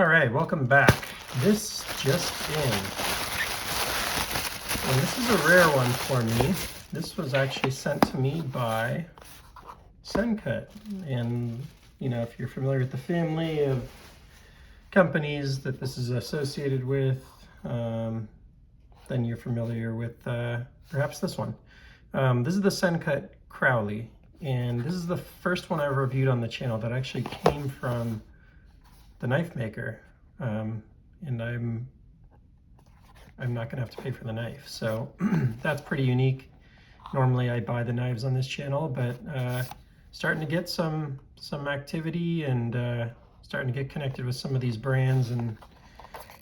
All right, welcome back. This just in. And this is a rare one for me. This was actually sent to me by Sencut. And, you know, if you're familiar with the family of companies that this is associated with, then you're familiar with perhaps this one. This is the Sencut Crowley. And this is the first one I've reviewed on the channel that actually came from the knife maker, and I'm not gonna have to pay for the knife, so that's pretty unique. Normally I buy the knives on this channel, but starting to get some activity and starting to get connected with some of these brands, and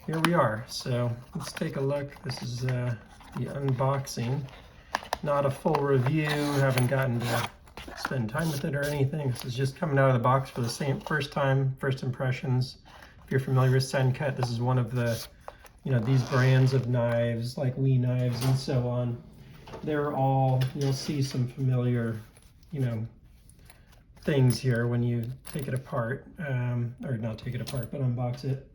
here we are. So let's take a look. This is the unboxing, not a full review, haven't gotten to spend time with it or anything. This is just coming out of the box for the first time, first impressions. If you're familiar with Sencut, this is one of the, you know, these brands of knives like Lee knives and so on. They're all, you'll see some familiar, you know, things here when you take it apart, or not take it apart, but unbox it.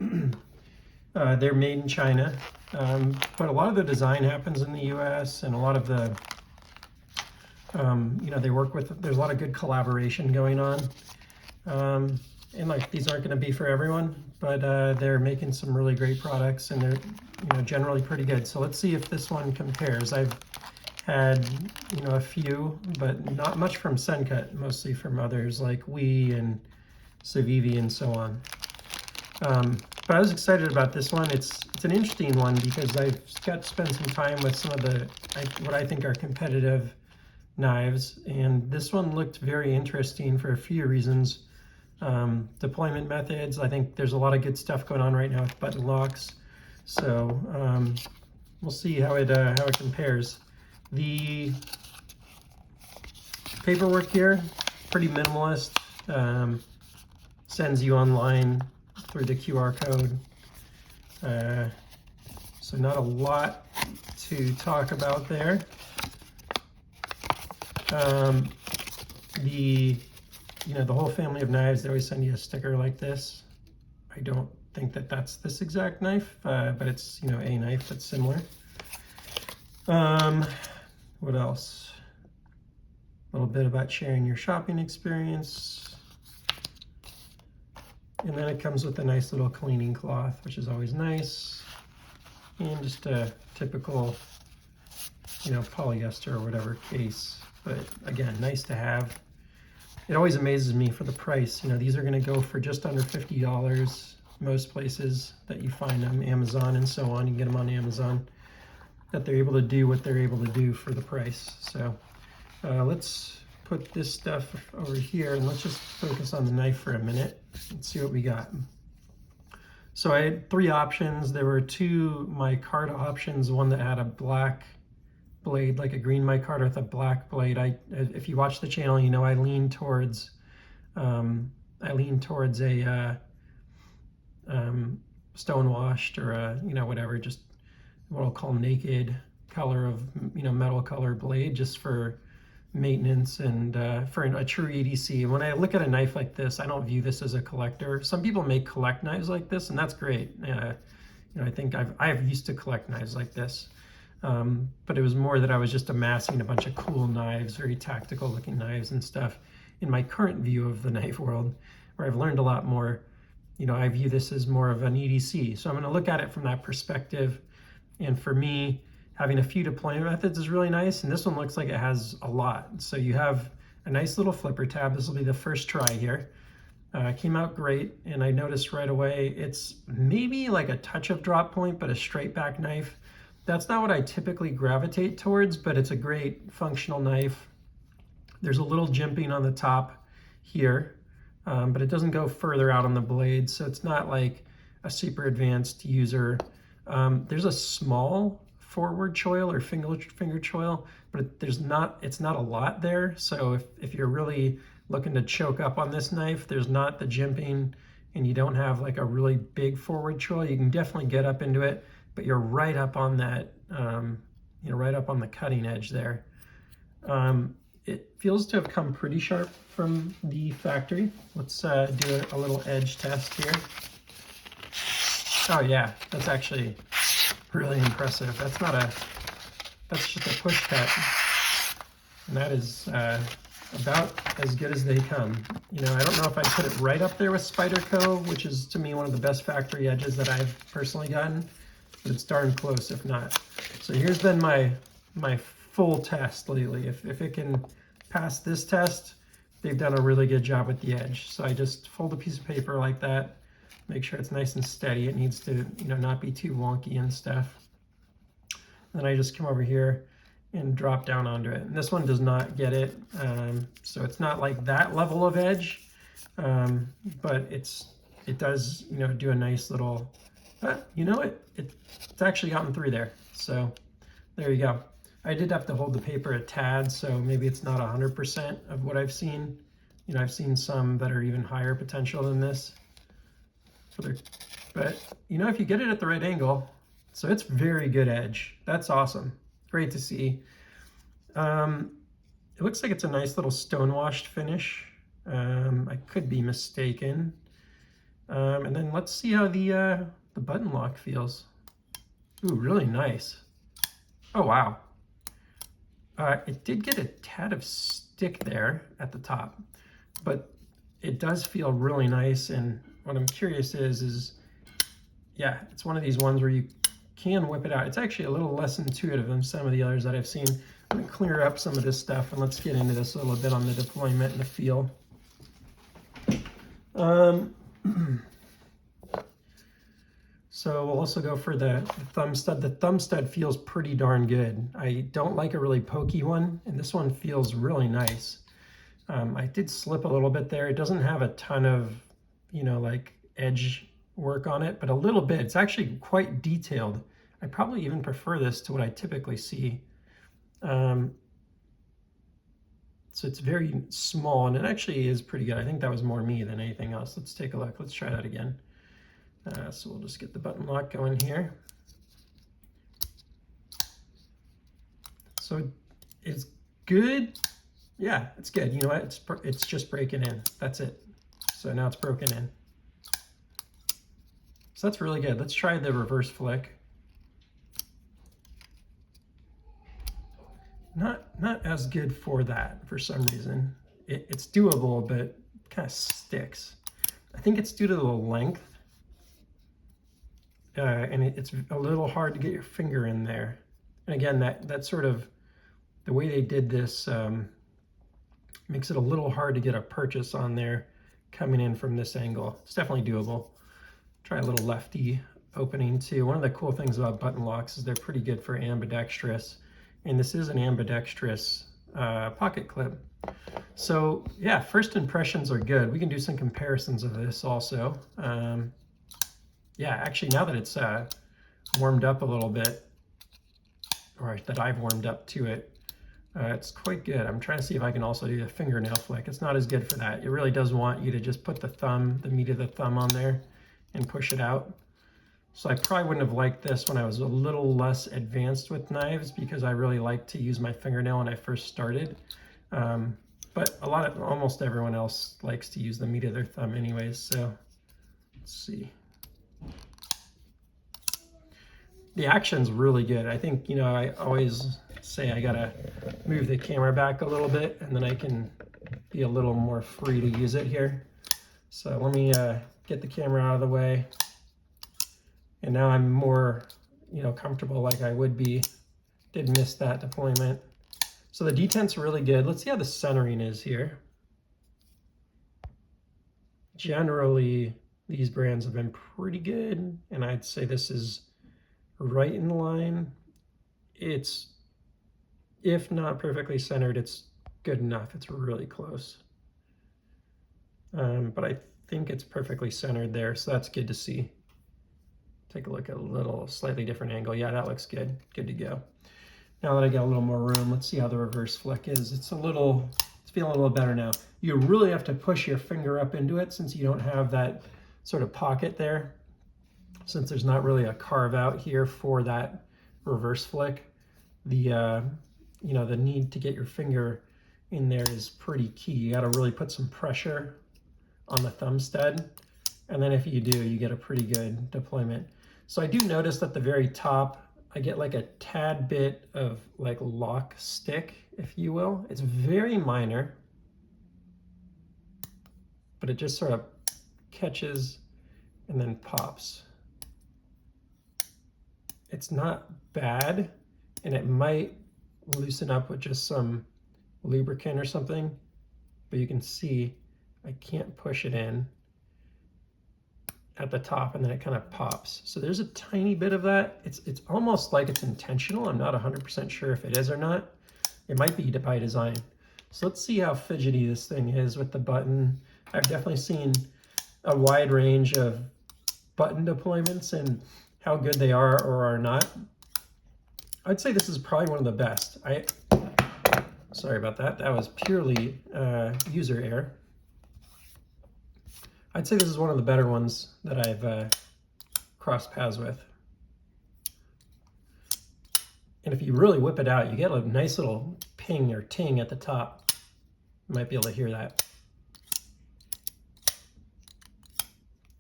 They're made in China, but a lot of the design happens in the US, and a lot of the you know, they work with, there's a lot of good collaboration going on. And like, these aren't going to be for everyone, but they're making some really great products, and they're, you know, generally pretty good. So let's see if this one compares. I've had, you know, a few, but not much from Sencut, mostly from others like Wii and Civivi and so on. But I was excited about this one. It's an interesting one because I've got to spend some time with some of the, what I think are competitive knives, and this one looked very interesting for a few reasons. Deployment methods, I think there's a lot of good stuff going on right now with button locks, so we'll see how it compares. The paperwork here, pretty minimalist, sends you online through the QR code, so not a lot to talk about there. You know, the whole family of knives, they always send you a sticker like this. I don't think that that's this exact knife, but it's, you know, a knife that's similar. What else? A little bit about sharing your shopping experience. And then it comes with a nice little cleaning cloth, which is always nice. And just a typical, you know, polyester or whatever case. But again, nice to have. It always amazes me for the price. You know, these are going to go for just under $50 most places that you find them, Amazon and so on. You can get them on Amazon, that they're able to do what they're able to do for the price. So let's put this stuff over here, and let's just focus on the knife for a minute and see what we got. So I had 3 options. There were 2 micarta options, one that had a black blade, like a green micarta with a black blade. If you watch the channel, you know I lean towards a stonewashed, or a, you know, whatever, just what I'll call naked color of, you know, metal color blade, just for maintenance and for a true EDC. When I look at a knife like this, I don't view this as a collector. Some people may collect knives like this, and that's great. You know, I think I've used to collect knives like this. But it was more that I was just amassing a bunch of cool knives, very tactical looking knives and stuff. In my current view of the knife world, where I've learned a lot more, you know, I view this as more of an EDC. So I'm going to look at it from that perspective. And for me, having a few deployment methods is really nice. And this one looks like it has a lot. So you have a nice little flipper tab. This will be the first try here. Came out great. And I noticed right away, it's maybe like a touch of drop point, but a straight back knife. That's not what I typically gravitate towards, but it's a great functional knife. There's a little jimping on the top here, but it doesn't go further out on the blade, so it's not like a super advanced user. There's a small forward choil or finger choil, but it's not a lot there. So if you're really looking to choke up on this knife, there's not the jimping, and you don't have like a really big forward choil. You can definitely get up into it, but you're right up on that, you know, right up on the cutting edge there. It feels to have come pretty sharp from the factory. Let's do a little edge test here. Oh yeah, that's actually really impressive. That's just a push cut. And that is about as good as they come. You know, I don't know if I'd put it right up there with Spyderco, which is to me one of the best factory edges that I've personally gotten, but it's darn close if not. So here's been my full test lately. If it can pass this test, they've done a really good job with the edge. So I just fold a piece of paper like that, make sure it's nice and steady. It needs to, you know, not be too wonky and stuff. Then I just come over here and drop down onto it. And this one does not get it, so it's not like that level of edge, but it does, you know, do a nice little, you know, it's actually gotten through there. So there you go. I did have to hold the paper a tad, so maybe it's not 100% of what I've seen. You know, I've seen some that are even higher potential than this. But you know, if you get it at the right angle, so it's very good edge. That's awesome. Great to see. It looks like it's a nice little stone-washed finish. I could be mistaken. And then let's see how the button lock feels. Ooh, really nice. Oh, wow. It did get a tad of stick there at the top, but it does feel really nice. And what I'm curious is yeah, it's one of these ones where you can whip it out. It's actually a little less intuitive than some of the others that I've seen. I'm gonna clear up some of this stuff and let's get into this a little bit on the deployment and the feel. So we'll also go for the thumb stud. The thumb stud feels pretty darn good. I don't like a really pokey one, and this one feels really nice. I did slip a little bit there. It doesn't have a ton of, you know, like edge work on it, but a little bit. It's actually quite detailed. I probably even prefer this to what I typically see. So it's very small, and it actually is pretty good. I think that was more me than anything else. Let's take a look. Let's try that again. So we'll just get the button lock going here. So it's good. Yeah, it's good. You know what? It's just breaking in. That's it. So now it's broken in. So that's really good. Let's try the reverse flick. Not as good for that for some reason. It's doable, but it kind of sticks. I think it's due to the length. And it's a little hard to get your finger in there. And again, that sort of, the way they did this makes it a little hard to get a purchase on there coming in from this angle. It's definitely doable. Try a little lefty opening too. One of the cool things about button locks is they're pretty good for ambidextrous. And this is an ambidextrous pocket clip. So yeah, first impressions are good. We can do some comparisons of this also. Yeah, actually, now that it's warmed up a little bit, or that I've warmed up to it, it's quite good. I'm trying to see if I can also do the fingernail flick. It's not as good for that. It really does want you to just put the thumb, the meat of the thumb on there and push it out. So I probably wouldn't have liked this when I was a little less advanced with knives, because I really like to use my fingernail when I first started. But almost everyone else likes to use the meat of their thumb anyways, so let's see. The action's really good. I think, you know, I always say I gotta move the camera back a little bit and then I can be a little more free to use it here. So let me get the camera out of the way. And now I'm more, you know, comfortable like I would be. Did miss that deployment. So the detent's really good. Let's see how the centering is here. Generally, these brands have been pretty good, and I'd say this is right in line. It's, if not perfectly centered, it's good enough. It's really close. But I think it's perfectly centered there, so that's good to see. Take a look at a little slightly different angle. Yeah, that looks good. Good to go. Now that I got a little more room, let's see how the reverse flick is. It's feeling a little better now. You really have to push your finger up into it since you don't have that sort of pocket there. Since there's not really a carve out here for that reverse flick, the you know, the need to get your finger in there is pretty key. You got to really put some pressure on the thumb stud And then if you do, you get a pretty good deployment. So I do notice at the very top, I get like a tad bit of like lock stick, if you will. It's very minor, but it just sort of catches and then pops. It's not bad, and it might loosen up with just some lubricant or something, but you can see I can't push it in at the top, and then it kind of pops. So there's a tiny bit of that. It's almost like it's intentional. I'm not 100% sure if it is or not. It might be by design. So let's see how fidgety this thing is with the button. I've definitely seen a wide range of button deployments and how good they are or are not. I'd say this is probably one of the best. Sorry about that. That was purely user error. I'd say this is one of the better ones that I've crossed paths with. And if you really whip it out, you get a nice little ping or ting at the top. You might be able to hear that.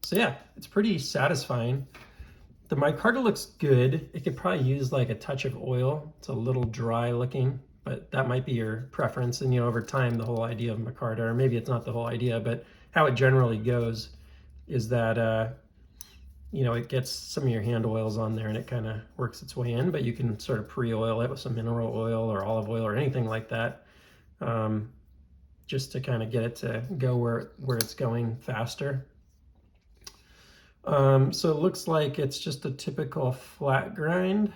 So yeah, it's pretty satisfying. The micarta looks good. It could probably use like a touch of oil. It's a little dry looking, but that might be your preference. And over time, the whole idea of micarta, or maybe it's not the whole idea, but how it generally goes is that, it gets some of your hand oils on there and it kind of works its way in, but you can sort of pre-oil it with some mineral oil or olive oil or anything like that, just to kind of get it to go where it's going faster. So it looks like it's just a typical flat grind.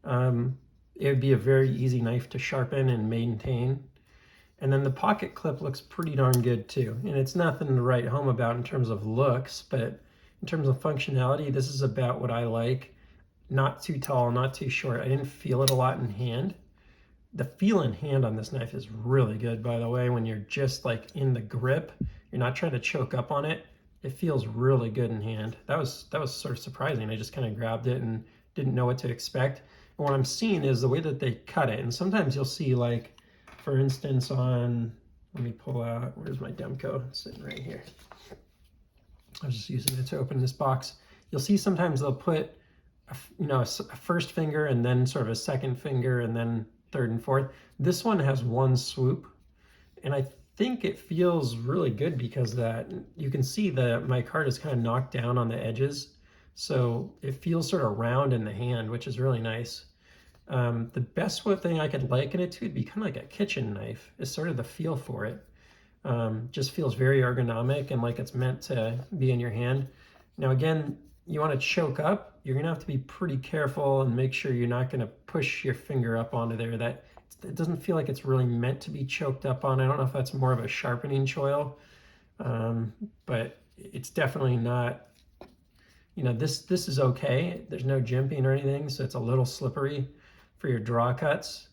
It would be a very easy knife to sharpen and maintain. And then the pocket clip looks pretty darn good too. And it's nothing to write home about in terms of looks, but in terms of functionality, this is about what I like. Not too tall, not too short. I didn't feel it a lot in hand. The feel in hand on this knife is really good, by the way, when you're just like in the grip, you're not trying to choke up on it. It feels really good in hand. That was sort of surprising. I just kind of grabbed it and didn't know what to expect. And what I'm seeing is the way that they cut it. And sometimes you'll see, like, for instance, on, let me pull out, where's my Demco? It's sitting right here. I was just using it to open this box. You'll see sometimes they'll put, a first finger and then sort of a second finger and then third and fourth. This one has one swoop, and I think it feels really good because that you can see that my card is kind of knocked down on the edges, so it feels sort of round in the hand, which is really nice. The best thing I could liken it to would be kind of like a kitchen knife, is sort of the feel for it. Just feels very ergonomic and like it's meant to be in your hand. Now again, you want to choke up, you're gonna have to be pretty careful and make sure you're not gonna push your finger up onto there. That it doesn't feel like it's really meant to be choked up on. I don't know if that's more of a sharpening choil, but it's definitely not, this is okay. There's no jimping or anything, so it's a little slippery for your draw cuts.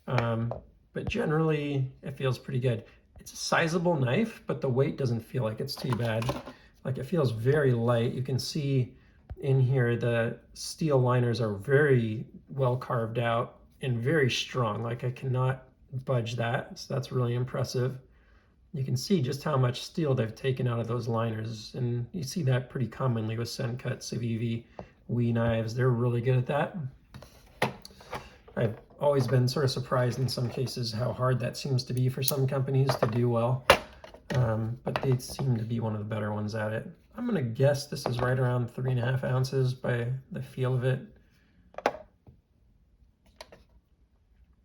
But generally it feels pretty good. It's a sizable knife, but the weight doesn't feel like it's too bad. Like, it feels very light. You can see in here the steel liners are very well carved out and very strong. Like, I cannot budge that, so that's really impressive. You can see just how much steel they've taken out of those liners, and you see that pretty commonly with Sencut, Civivi, WE knives. They're really good at that. I've always been sort of surprised in some cases how hard that seems to be for some companies to do well, but they seem to be one of the better ones at it. I'm gonna guess this is right around 3.5 ounces by the feel of it.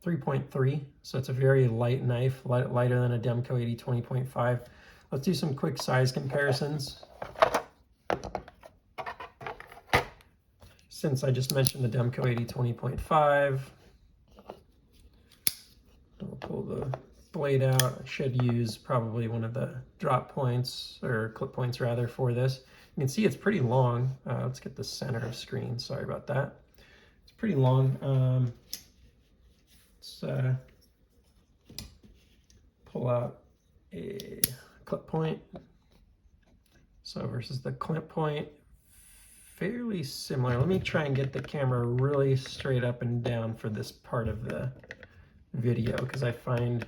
3.3, so it's a very light knife, lighter than a Demco 80 20.5. Let's do some quick size comparisons. Since I just mentioned the Demco 80 20.5, I'll pull the blade out. I should use probably one of the drop points, or clip points rather, for this. You can see it's pretty long. Let's get the center of screen, sorry about that. It's pretty long. Let's pull out a clip point. So versus the clip point, fairly similar. Let me try and get the camera really straight up and down for this part of the video, because I find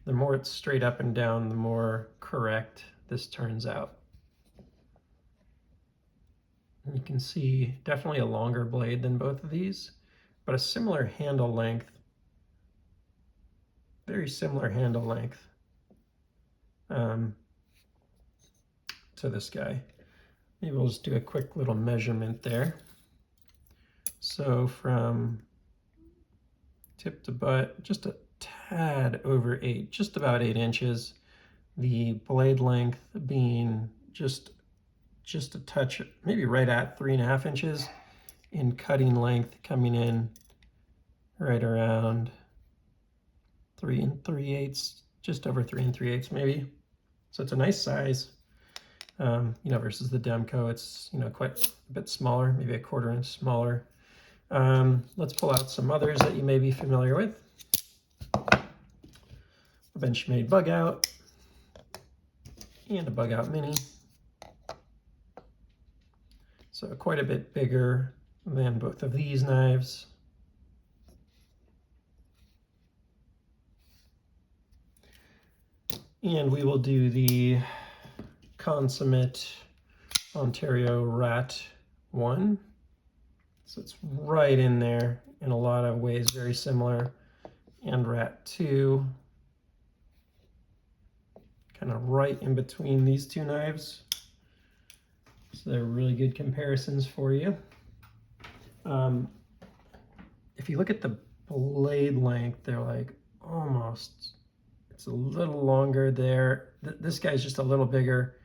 the more it's straight up and down, the more correct this turns out. And you can see definitely a longer blade than both of these, but a similar handle length, very similar handle length to this guy. Maybe we'll just do a quick little measurement there. So from tip to butt, just a tad over 8, just about 8 inches. The blade length being just a touch, maybe right at 3.5 inches, in cutting length coming in right around 3 3/8, just over 3 3/8 maybe. So it's a nice size, you know, versus the Demco. It's, you know, quite a bit smaller, maybe a 1/4 inch smaller. Let's pull out some others that you may be familiar with. A Benchmade Bug Out and a Bug Out Mini. So quite a bit bigger than both of these knives. And we will do the Consummate Ontario Rat 1. So it's right in there, in a lot of ways very similar. And Rat 2, kind of right in between these two knives. So they're really good comparisons for you. If you look at the blade length, they're like almost, it's a little longer there. This guy's just a little bigger.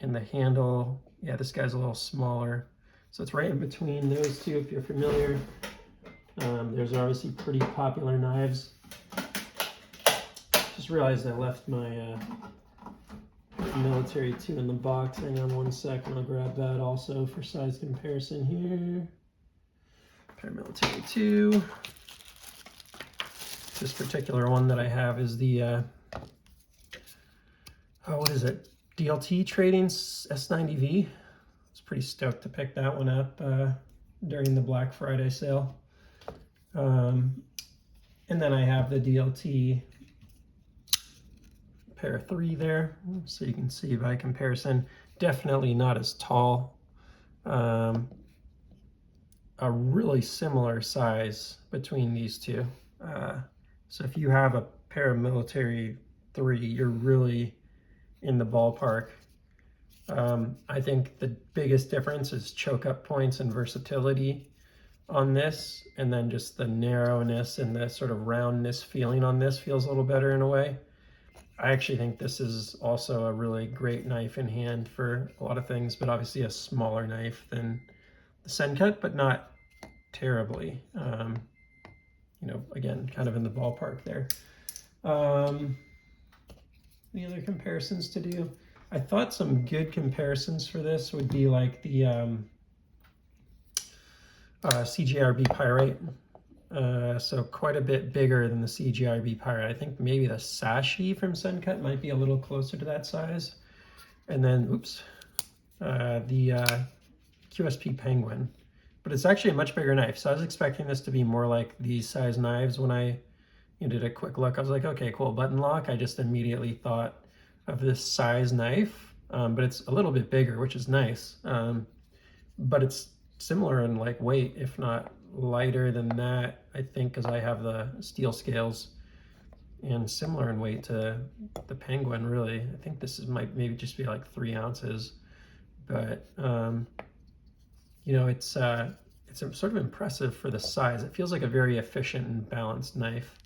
And the handle, yeah, this guy's a little smaller. So it's right in between those two, if you're familiar. There's obviously pretty popular knives. Just realized I left my Military 2 in the box. Hang on one second, I'll grab that also for size comparison here. Military 2. This particular one that I have is the, oh, what is it? DLT Trading S90V. I was pretty stoked to pick that one up during the Black Friday sale. And then I have the DLT Pair 3 there, so you can see by comparison, definitely not as tall. A really similar size between these two. So if you have a pair of Military 3, you're really in the ballpark. I think the biggest difference is choke up points and versatility on this, and then just the narrowness and the sort of roundness feeling on this feels a little better in a way. I actually think this is also a really great knife in hand for a lot of things, but obviously a smaller knife than the Sencut, but not terribly. You know, again, kind of in the ballpark there. Any other comparisons to do? I thought some good comparisons for this would be like the CGRB Pyrite. So quite a bit bigger than the CGRB Pyrite. I think maybe the Sashi from Sencut might be a little closer to that size. And then, oops, the QSP Penguin. But it's actually a much bigger knife. So I was expecting this to be more like these size knives. When I did a quick look, I was like, okay, cool, button lock. I just immediately thought of this size knife, but it's a little bit bigger, which is nice. But it's similar in like weight, if not lighter than that, I think, because I have the steel scales, and similar in weight to the Penguin, really. I think this might maybe just be like 3 ounces, but you know, it's sort of impressive for the size. It feels like a very efficient and balanced knife.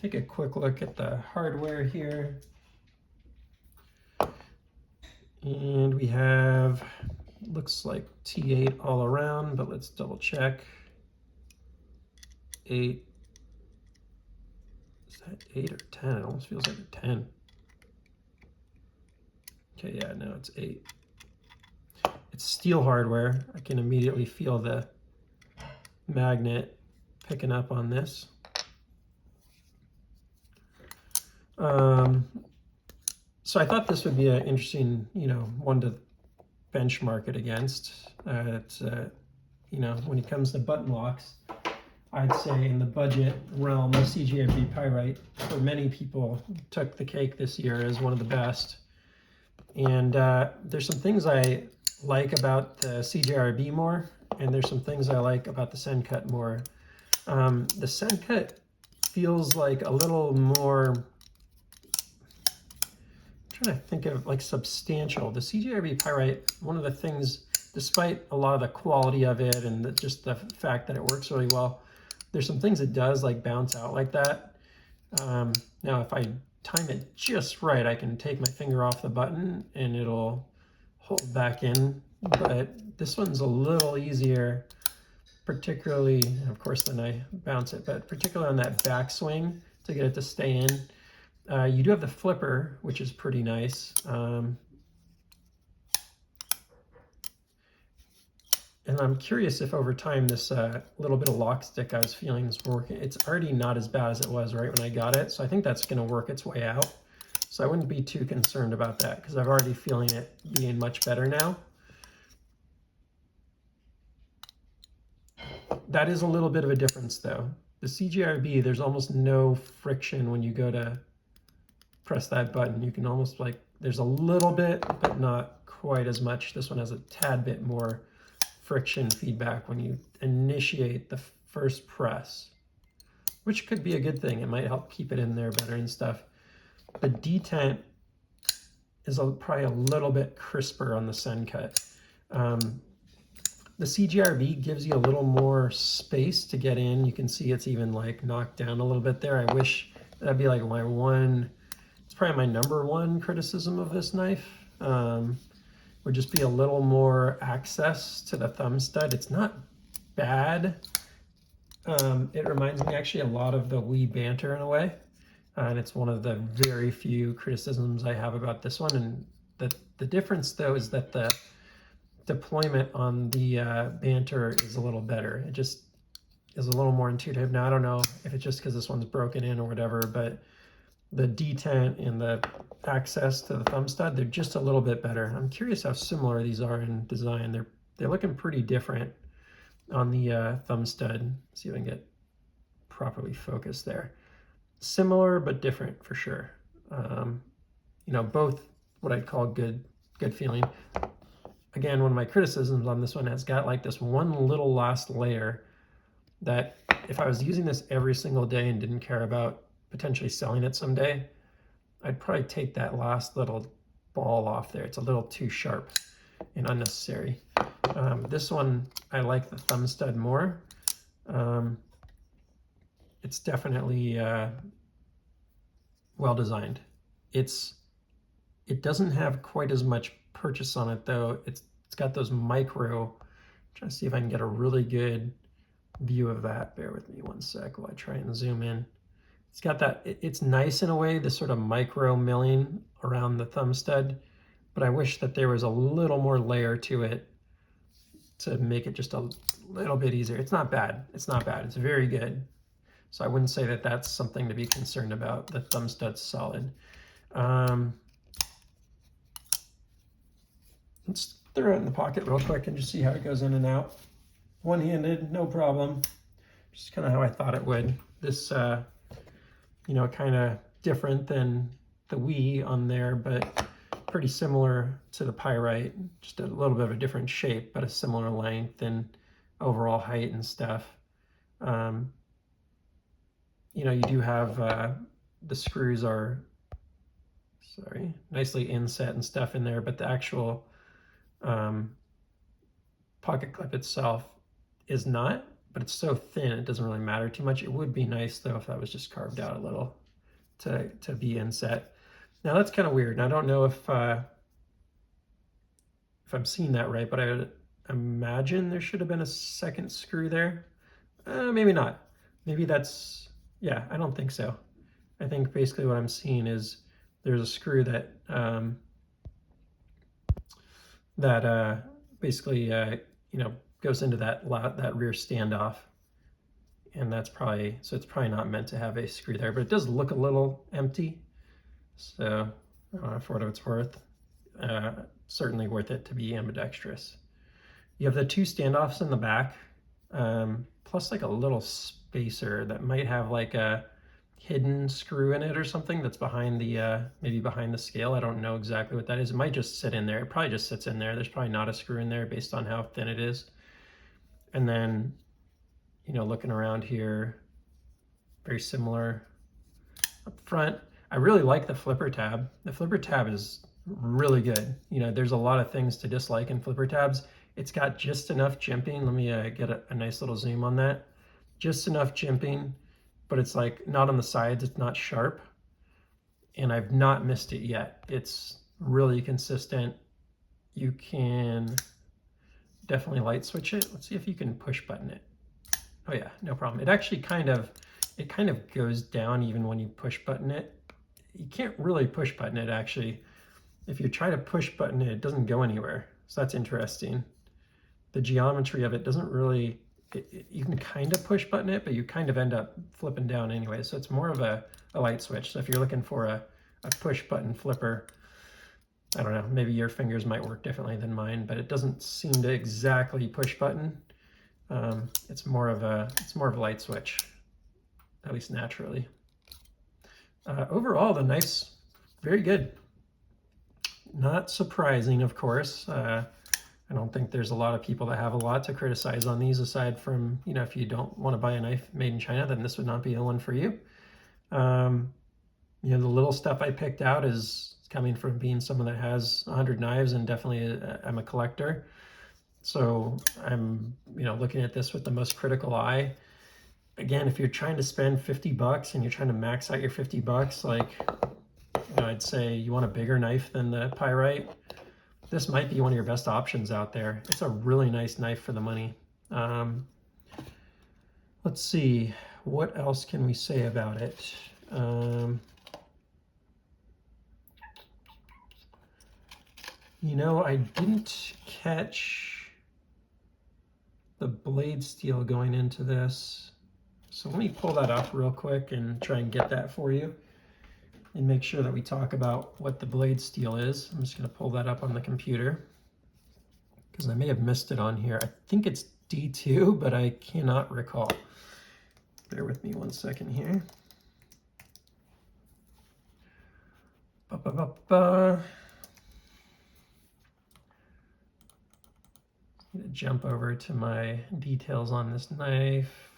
Take a quick look at the hardware here. And we have, looks like T8 all around, but let's double check. 8, is that 8 or 10? It almost feels like a 10. Okay, yeah, no, it's 8. It's steel hardware. I can immediately feel the magnet picking up on this. So I thought this would be an interesting, you know, one to benchmark it against. You know, when it comes to button locks, I'd say in the budget realm, the CGRB Pyrite, for many people, took the cake this year as one of the best. And there's some things I like about the CJRB more, and there's some things I like about the Sencut more. The Sencut feels like a little more, I'm trying to think of, like, substantial. The CJRB Pyrite, one of the things, despite a lot of the quality of it and just the fact that it works really well, there's some things it does like bounce out like that. Now if I time it just right, I can take my finger off the button and it'll hold back in, but this one's a little easier, particularly, of course, then I bounce it, but particularly on that backswing to get it to stay in. You do have the flipper, which is pretty nice. And I'm curious if over time this little bit of lock stick I was feeling is working. It's already not as bad as it was right when I got it, so I think that's going to work its way out. So I wouldn't be too concerned about that because I'm already feeling it being much better now. That is a little bit of a difference though. The CJRB, there's almost no friction when you go to press that button. You can almost, like, there's a little bit, but not quite as much. This one has a tad bit more friction feedback when you initiate the first press, which could be a good thing. It might help keep it in there better and stuff. The detent is probably a little bit crisper on the Sencut. The CJRB gives you a little more space to get in. You can see it's even like knocked down a little bit there. I wish that'd be like it's probably my #1 criticism of this knife. Would just be a little more access to the thumb stud. It's not bad. It reminds me actually a lot of the Wii Banter in a way. And it's one of the very few criticisms I have about this one. And the difference though is that the deployment on the Banter is a little better. It just is a little more intuitive. Now I don't know if it's just because this one's broken in or whatever, but the detent and the access to the thumb stud, they're just a little bit better. I'm curious how similar these are in design. They're looking pretty different on the thumb stud. Let's see if I can get properly focused there. Similar but different for sure. You know, both what I'd call good feeling. Again, one of my criticisms on this one has got like this one little last layer that if I was using this every single day and didn't care about potentially selling it someday, I'd probably take that last little ball off there. It's a little too sharp and unnecessary. This one, I like the thumb stud more. It's definitely well designed. It doesn't have quite as much purchase on it though. It's got those micro, I'm trying to see if I can get a really good view of that. Bear with me one sec while I try and zoom in. It's got that, it's nice in a way, this sort of micro milling around the thumb stud, but I wish that there was a little more layer to it to make it just a little bit easier. It's not bad. It's not bad. It's very good. So I wouldn't say that that's something to be concerned about. The thumb stud's solid. Let's throw it in the pocket real quick and just see how it goes in and out. One-handed, no problem. Just kind of how I thought it would. This, you know, kind of different than the Wii on there, but pretty similar to the Pyrite. Just a little bit of a different shape, but a similar length and overall height and stuff. You know, you do have the screws are, sorry, nicely inset and stuff in there, but the actual pocket clip itself is not, but it's so thin it doesn't really matter too much. It would be nice though if that was just carved out a little to be inset. Now that's kind of weird, and I don't know if I'm seeing that right, but I would imagine there should have been a second screw there. Maybe not. Maybe that's, yeah, I don't think so. I think basically what I'm seeing is there's a screw that basically you know, goes into that rear standoff, and that's probably, so it's probably not meant to have a screw there, but it does look a little empty. So for what it's worth, certainly worth it to be ambidextrous. You have the two standoffs in the back, plus like a little spacer that might have like a hidden screw in it or something that's behind the, maybe behind the scale. I don't know exactly what that is. It might just sit in there. It probably just sits in there. There's probably not a screw in there based on how thin it is. And then, you know, looking around here, very similar up front. I really like the flipper tab. The flipper tab is really good. You know, there's a lot of things to dislike in flipper tabs. It's got just enough jimping. Let me get a nice little zoom on that. Just enough jimping, but it's like not on the sides, it's not sharp. And I've not missed it yet. It's really consistent. You can definitely light switch it. Let's see if you can push button it. Oh yeah, no problem. It actually kind of goes down even when you push button it. You can't really push button it actually. If you try to push button it, it doesn't go anywhere. So that's interesting. The geometry of it doesn't really, you can kind of push button it, but you kind of end up flipping down anyway. So it's more of a light switch. So if you're looking for a push button flipper, I don't know, maybe your fingers might work differently than mine, but it doesn't seem to exactly push button. It's more of a light switch, at least naturally. Overall, the knife's very good. Not surprising, of course. I don't think there's a lot of people that have a lot to criticize on these, aside from, you know, if you don't want to buy a knife made in China, then this would not be the one for you. You know, the little stuff I picked out is coming from being someone that has 100 knives, and definitely I'm a collector. So I'm, you know, looking at this with the most critical eye. Again, if you're trying to spend 50 bucks and you're trying to max out your 50 bucks, like, you know, I'd say you want a bigger knife than the Pyrite. This might be one of your best options out there. It's a really nice knife for the money. Let's see, what else can we say about it? You know, I didn't catch the blade steel going into this. So let me pull that up real quick and try and get that for you and make sure that we talk about what the blade steel is. I'm just going to pull that up on the computer because I may have missed it on here. I think it's D2, but I cannot recall. Bear with me one second here. I'm going to jump over to my details on this knife.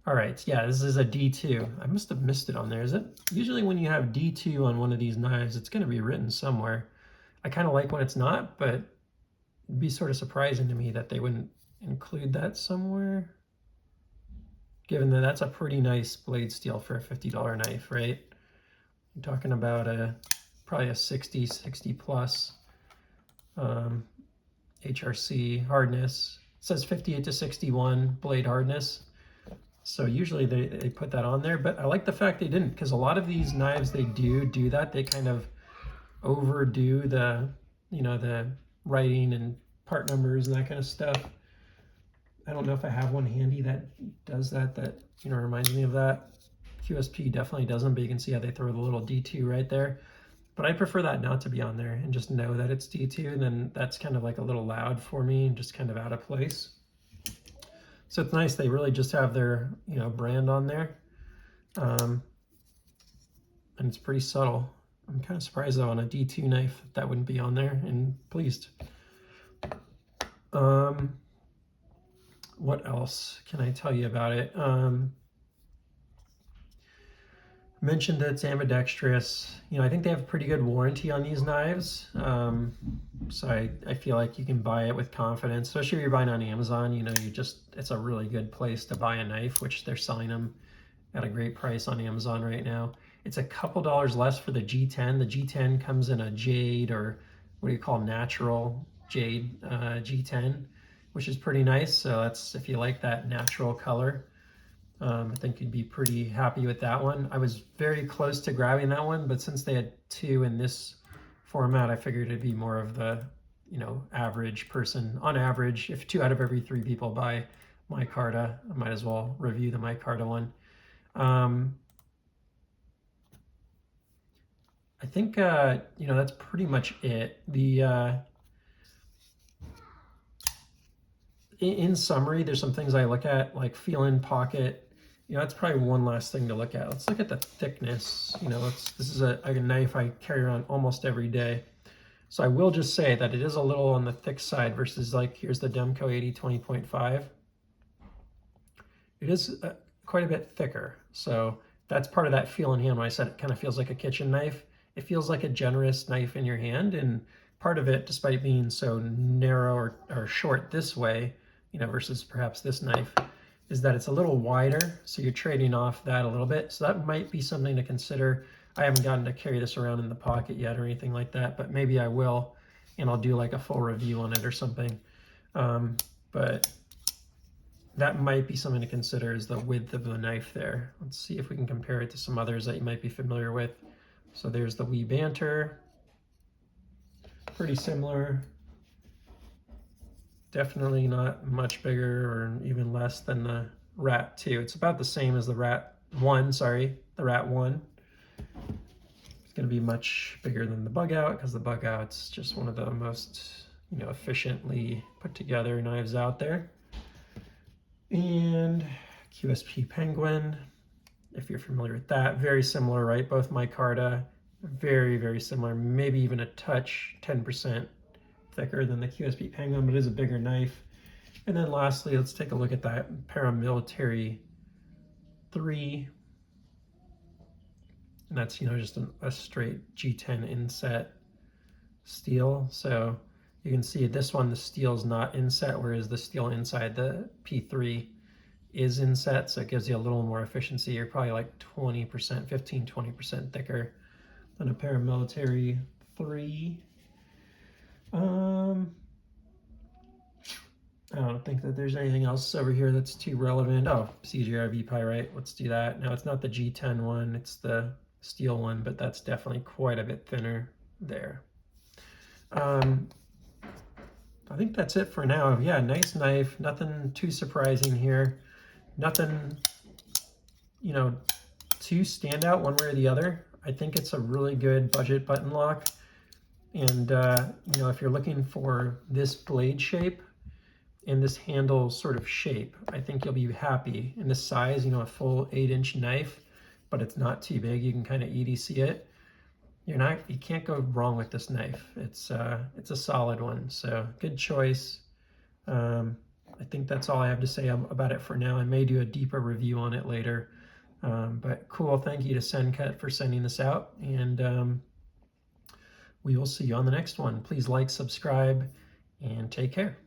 All right, yeah, this is a D2. I must have missed it on there. Is it? Usually when you have D2 on one of these knives, it's going to be written somewhere. I kind of like when it's not, but it'd be sort of surprising to me that they wouldn't include that somewhere, given that that's a pretty nice blade steel for a $50 knife, right? You're talking about probably a 60 plus HRC hardness. It says 58 to 61 blade hardness. So usually they put that on there, but I like the fact they didn't, because a lot of these knives, they do that. They kind of overdo the, you know, the writing and part numbers and that kind of stuff. I don't know if I have one handy that does that, you know, reminds me of that. QSP definitely doesn't, but you can see how they throw the little D2 right there. But I prefer that not to be on there and just know that it's D2, and then that's kind of like a little loud for me and just kind of out of place. So it's nice they really just have their, you know, brand on there. And it's pretty subtle. I'm kind of surprised though on a D2 knife that wouldn't be on there, and pleased. What else can I tell you about it? Mentioned that it's ambidextrous. You know, I think they have a pretty good warranty on these knives. So I feel like you can buy it with confidence, especially if you're buying on Amazon. You know, it's a really good place to buy a knife, which they're selling them at a great price on Amazon right now. It's a couple dollars less for the G10. The G10 comes in a jade, or what do you call, natural jade G10, which is pretty nice. So that's, if you like that natural color, I think you'd be pretty happy with that one. I was very close to grabbing that one, but since they had two in this format, I figured it'd be more of the, you know, average person. On average, if 2 out of every 3 people buy micarta, I might as well review the micarta one. I think, you know, that's pretty much it. In summary, there's some things I look at, like feel-in pocket. that's probably one last thing to look at. Let's look at the thickness. This is a knife I carry around almost every day. So I will just say that it is a little on the thick side versus, like, here's the Demco 80-20.5. It is quite a bit thicker. So that's part of that feel in hand when I said it kind of feels like a kitchen knife. It feels like a generous knife in your hand, and part of it, despite being so narrow or short this way, versus perhaps this knife, is that it's a little wider, so you're trading off that a little bit. So that might be something to consider. I haven't gotten to carry this around in the pocket yet or anything like that, but maybe I will, and I'll do like a full review on it or something. But that might be something to consider, is the width of the knife there. Let's see if we can compare it to some others that you might be familiar with. So there's the Wee Banter, pretty similar. Definitely not much bigger or even less than the Rat 2. It's about the same as the Rat 1, sorry, the Rat 1. It's going to be much bigger than the Bug Out, because the Bug Out's just one of the most, efficiently put together knives out there. And QSP Penguin, if you're familiar with that, very similar, right? Both micarta, very, very similar, maybe even a touch, 10% thicker than the QSP Penguin, but it is a bigger knife. And then lastly, let's take a look at that Paramilitary 3. And that's, just a straight G10 inset steel. So you can see this one, the steel is not inset, whereas the steel inside the P3 is inset. So it gives you a little more efficiency. You're probably like 20%, 15-20% thicker than a Paramilitary 3. I don't think that there's anything else over here that's too relevant. Oh, CGR Pyrite, let's do that. Now, it's not the G10 one, it's the steel one, but that's definitely quite a bit thinner there. I think that's it for now. Yeah, nice knife, nothing too surprising here. Nothing, too stand out one way or the other. I think it's a really good budget button lock. And, if you're looking for this blade shape and this handle sort of shape, I think you'll be happy. In this size, a full 8-inch knife, but it's not too big. You can kind of EDC it. You can't go wrong with this knife. It's a solid one, so good choice. I think that's all I have to say about it for now. I may do a deeper review on it later. But cool, thank you to Sencut for sending this out, and we will see you on the next one. Please like, subscribe, and take care.